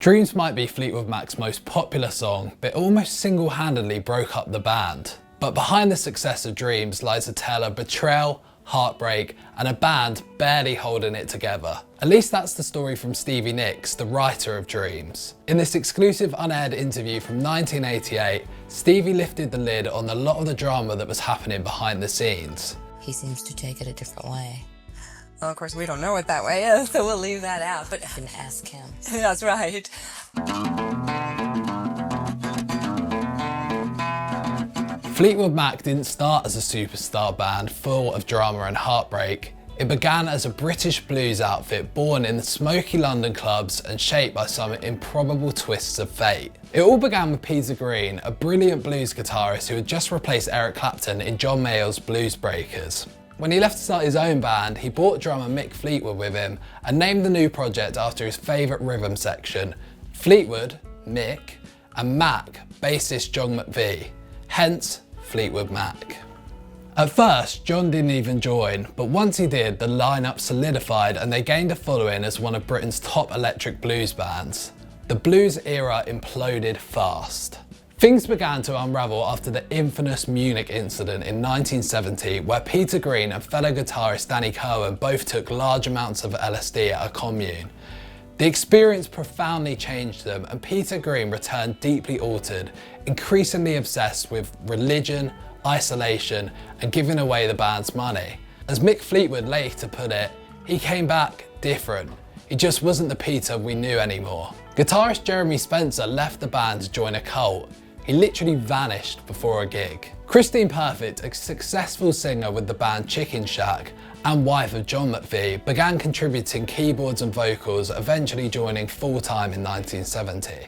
Dreams might be Fleetwood Mac's most popular song, but it almost single-handedly broke up the band. But behind the success of Dreams lies a tale of betrayal, heartbreak, and a band barely holding it together. At least that's the story from Stevie Nicks, the writer of Dreams. In this exclusive unaired interview from 1988, Stevie lifted the lid on a lot of the drama that was happening behind the scenes. He seems to take it a different way. Well, of course, we don't know what that way is, so we'll leave that out, but I can ask him. That's right. Fleetwood Mac didn't start as a superstar band full of drama and heartbreak. It began as a British blues outfit born in the smoky London clubs and shaped by some improbable twists of fate. It all began with Peter Green, a brilliant blues guitarist who had just replaced Eric Clapton in John Mayall's Blues Breakers. When he left to start his own band, he brought drummer Mick Fleetwood with him and named the new project after his favourite rhythm section, Fleetwood, Mick, and Mac, bassist John McVie, hence Fleetwood Mac. At first, John didn't even join, but once he did, the lineup solidified and they gained a following as one of Britain's top electric blues bands. The blues era imploded fast. Things began to unravel after the infamous Munich incident in 1970, where Peter Green and fellow guitarist Danny Cohen both took large amounts of LSD at a commune. The experience profoundly changed them, and Peter Green returned deeply altered, increasingly obsessed with religion, isolation, and giving away the band's money. As Mick Fleetwood later put it, he came back different. He just wasn't the Peter we knew anymore. Guitarist Jeremy Spencer left the band to join a cult. He literally vanished before a gig. Christine Perfect, a successful singer with the band Chicken Shack and wife of John McVie, began contributing keyboards and vocals, eventually joining full-time in 1970.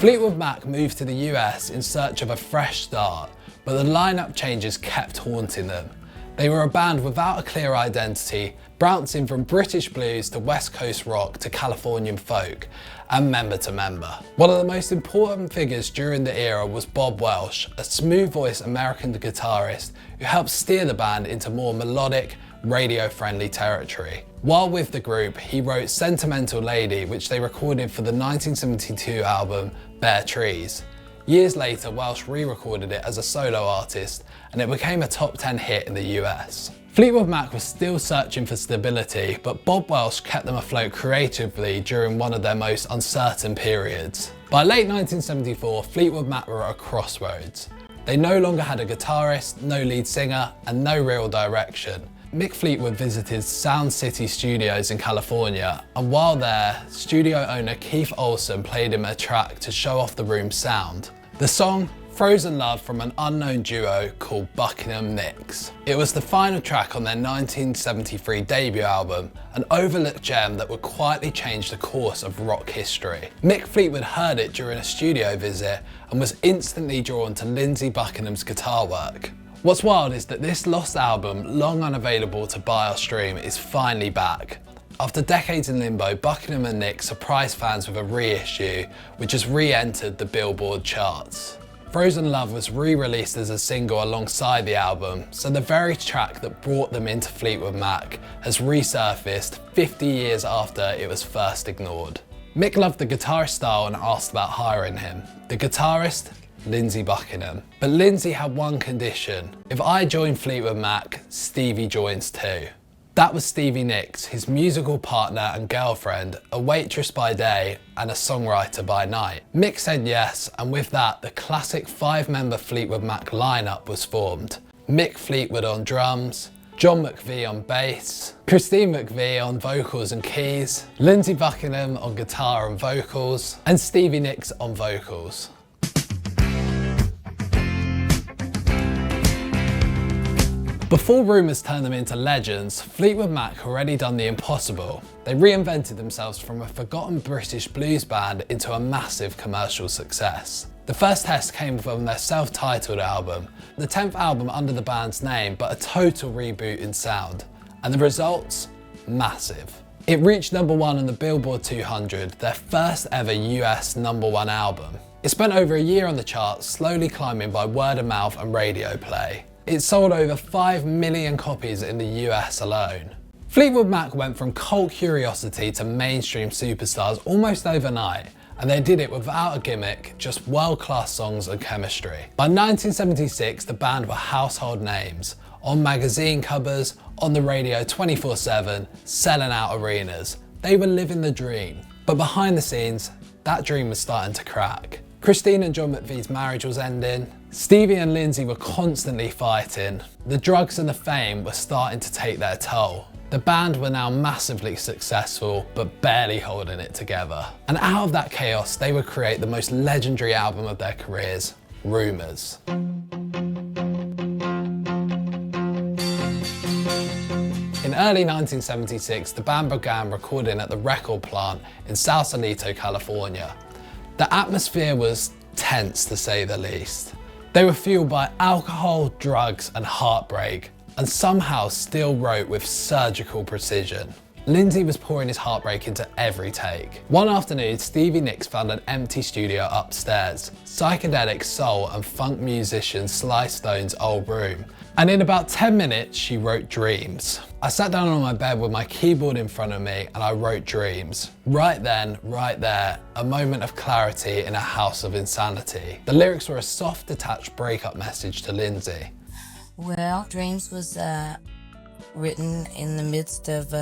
Fleetwood Mac moved to the US in search of a fresh start, but the lineup changes kept haunting them. They were a band without a clear identity, bouncing from British blues to West Coast rock to Californian folk, and member to member. One of the most important figures during the era was Bob Welch, a smooth-voiced American guitarist who helped steer the band into more melodic, radio-friendly territory. While with the group, he wrote Sentimental Lady, which they recorded for the 1972 album Bare Trees. Years later, Welch re-recorded it as a solo artist, and it became a top 10 hit in the US. Fleetwood Mac was still searching for stability, but Bob Welch kept them afloat creatively during one of their most uncertain periods. By late 1974, Fleetwood Mac were at a crossroads. They no longer had a guitarist, no lead singer, and no real direction. Mick Fleetwood visited Sound City Studios in California, and while there, studio owner Keith Olsen played him a track to show off the room's sound. The song, Frozen Love, from an unknown duo called Buckingham Nicks. It was the final track on their 1973 debut album, an overlooked gem that would quietly change the course of rock history. Mick Fleetwood heard it during a studio visit and was instantly drawn to Lindsey Buckingham's guitar work. What's wild is that this lost album, long unavailable to buy or stream, is finally back. After decades in limbo, Buckingham and Nicks surprised fans with a reissue, which has re-entered the Billboard charts. Frozen Love was re-released as a single alongside the album, so the very track that brought them into Fleetwood Mac has resurfaced 50 years after it was first ignored. Mick loved the guitarist style and asked about hiring him. The guitarist? Lindsey Buckingham. But Lindsey had one condition: if I join Fleetwood Mac, Stevie joins too. That was Stevie Nicks, his musical partner and girlfriend, a waitress by day and a songwriter by night. Mick said yes, and with that, the classic 5-member Fleetwood Mac lineup was formed. Mick Fleetwood on drums, John McVie on bass, Christine McVie on vocals and keys, Lindsey Buckingham on guitar and vocals, and Stevie Nicks on vocals. Before Rumours turned them into legends, Fleetwood Mac had already done the impossible. They reinvented themselves from a forgotten British blues band into a massive commercial success. The first test came from their self-titled album, the 10th album under the band's name, but a total reboot in sound. And the results? Massive. It reached #1 on the Billboard 200, their first ever US #1 album. It spent over a year on the charts, slowly climbing by word of mouth and radio play. It sold over 5 million copies in the US alone. Fleetwood Mac went from cult curiosity to mainstream superstars almost overnight, and they did it without a gimmick, just world-class songs and chemistry. By 1976, the band were household names, on magazine covers, on the radio 24/7, selling out arenas. They were living the dream. But behind the scenes, that dream was starting to crack. Christine and John McVie's marriage was ending. Stevie and Lindsey were constantly fighting. The drugs and the fame were starting to take their toll. The band were now massively successful, but barely holding it together. And out of that chaos, they would create the most legendary album of their careers, Rumours. In early 1976, the band began recording at the record plant in Sausalito, California. The atmosphere was tense, to say the least. They were fueled by alcohol, drugs, and heartbreak, and somehow still wrote with surgical precision. Lindsey was pouring his heartbreak into every take. One afternoon, Stevie Nicks found an empty studio upstairs, psychedelic soul and funk musician Sly Stone's old room. And in about 10 minutes, she wrote Dreams. I sat down on my bed with my keyboard in front of me and I wrote Dreams. Right then, right there, a moment of clarity in a house of insanity. The lyrics were a soft, detached breakup message to Lindsey. Well, Dreams was written in the midst of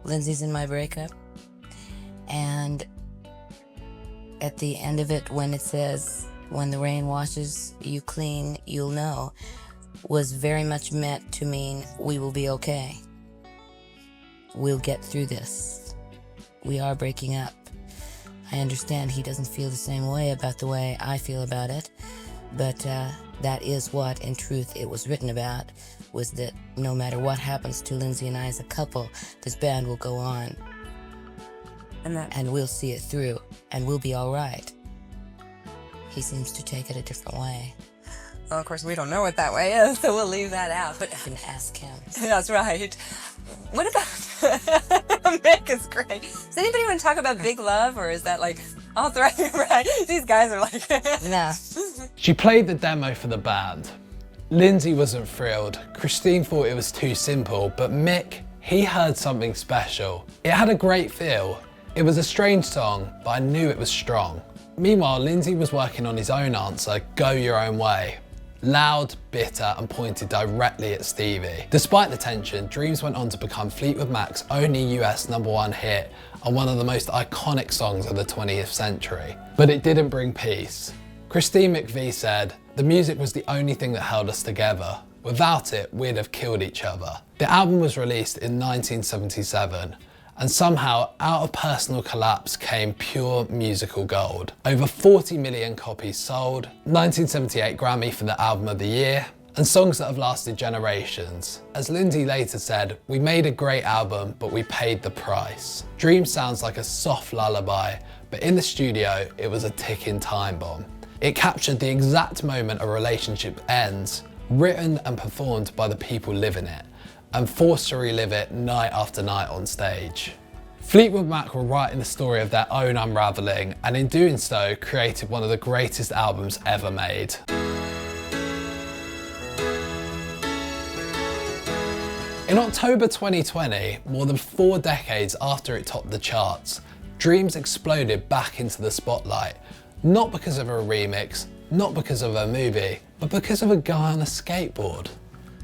Lindsey's and my breakup. And at the end of it, when it says, when the rain washes you clean, you'll know, was very much meant to mean we will be okay. We'll get through this. We are breaking up. I understand he doesn't feel the same way about the way I feel about it, but that is what, in truth, it was written about, was that no matter what happens to Lindsey and I as a couple, this band will go on. And we'll see it through, and we'll be all right. He seems to take it a different way. Well, of course, we don't know what that way is, so we'll leave that out. But I can ask him. That's right. What about Mick is great. Does anybody want to talk about Big Love, or is that like all right? Right? These guys are like, nah. She played the demo for the band. Lindsey wasn't thrilled. Christine thought it was too simple, but Mick, he heard something special. It had a great feel. It was a strange song, but I knew it was strong. Meanwhile, Lindsey was working on his own answer, Go Your Own Way. Loud, bitter, and pointed directly at Stevie. Despite the tension, Dreams went on to become Fleetwood Mac's only US #1 hit and one of the most iconic songs of the 20th century. But it didn't bring peace. Christine McVie said, "The music was the only thing that held us together. Without it, we'd have killed each other." The album was released in 1977, and somehow out of personal collapse came pure musical gold. Over 40 million copies sold, 1978 Grammy for the Album of the Year, and songs that have lasted generations. As Lindsey later said, "We made a great album, but we paid the price." Dream sounds like a soft lullaby, but in the studio, it was a ticking time bomb. It captured the exact moment a relationship ends, written and performed by the people living it, and forced to relive it night after night on stage. Fleetwood Mac were writing the story of their own unravelling, and in doing so, created one of the greatest albums ever made. In October 2020, more than 4 decades after it topped the charts, Dreams exploded back into the spotlight, not because of a remix, not because of a movie, but because of a guy on a skateboard.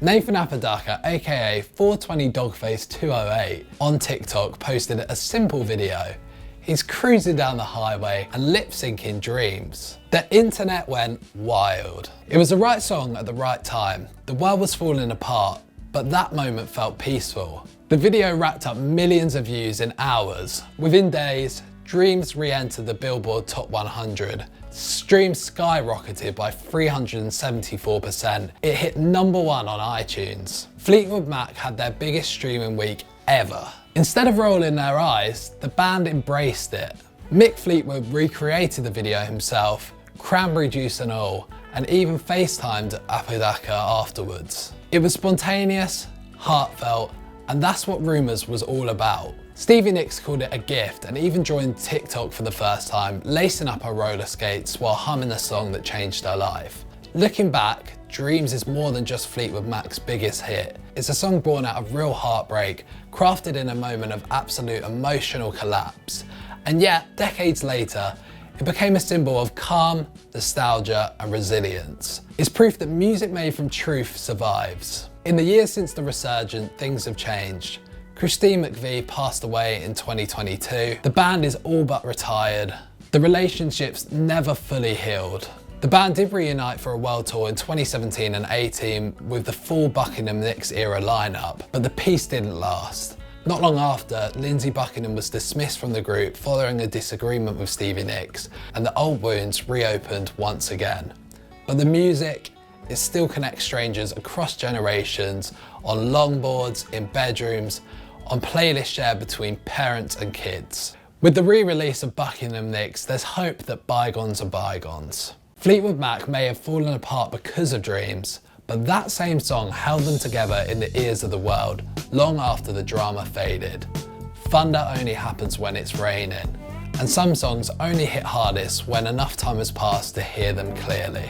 Nathan Apodaca, aka 420 Dogface 208, on TikTok posted a simple video. He's cruising down the highway and lip-syncing Dreams. The internet went wild. It was the right song at the right time. The world was falling apart, but that moment felt peaceful. The video racked up millions of views in hours. Within days, Dreams re-entered the Billboard Top 100. Streams skyrocketed by 374%. It hit #1 on iTunes. Fleetwood Mac had their biggest streaming week ever. Instead of rolling their eyes, the band embraced it. Mick Fleetwood recreated the video himself, cranberry juice and all, and even FaceTimed Apodaca afterwards. It was spontaneous, heartfelt, and that's what Rumours was all about. Stevie Nicks called it a gift and even joined TikTok for the first time, lacing up her roller skates while humming a song that changed her life. Looking back, Dreams is more than just Fleetwood Mac's biggest hit. It's a song born out of real heartbreak, crafted in a moment of absolute emotional collapse. And yet, decades later, it became a symbol of calm, nostalgia, and resilience. It's proof that music made from truth survives. In the years since the resurgence, things have changed. Christine McVie passed away in 2022. The band is all but retired. The relationship's never fully healed. The band did reunite for a world tour in 2017 and 18 with the full Buckingham Nicks era lineup, but the peace didn't last. Not long after, Lindsey Buckingham was dismissed from the group following a disagreement with Stevie Nicks, and the old wounds reopened once again. But the music, it still connects strangers across generations, on longboards, in bedrooms, on playlists shared between parents and kids. With the re-release of Buckingham Nicks, there's hope that bygones are bygones. Fleetwood Mac may have fallen apart because of Dreams, but that same song held them together in the ears of the world long after the drama faded. Thunder only happens when it's raining, and some songs only hit hardest when enough time has passed to hear them clearly.